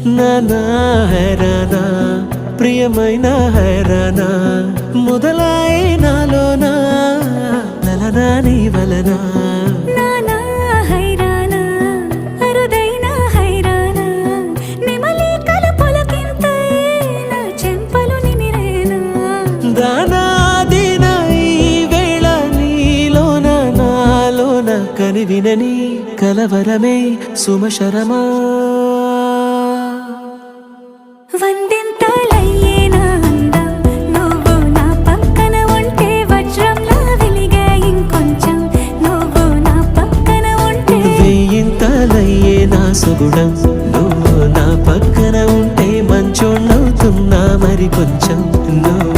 నానా హైరానా ప్రియమైన హైరానా మొదలాయి నాలోనా లలనా నీ వలనా నానా హైరానా అరుదైన హైరానా నెమలి కలుపులకింతై నా చెంపలు నిమిరేనా దానా దినా ఈ వేళ నీలోన నాలోన కనివినని కలవరమే సుమశరమా వందింతలయ్యే నా అందం నువ్వు నా పక్కన ఉంటే వజ్రంలా వెలిగే ఇంకొంచెం నువ్వు నా పక్కన ఉంటే వెయ్యింతలయ్యే నా సుగుణం నువ్వు నా పక్కన ఉంటే మంచోళ్ళవుతున్నా మరి కొంచెం నువ్వు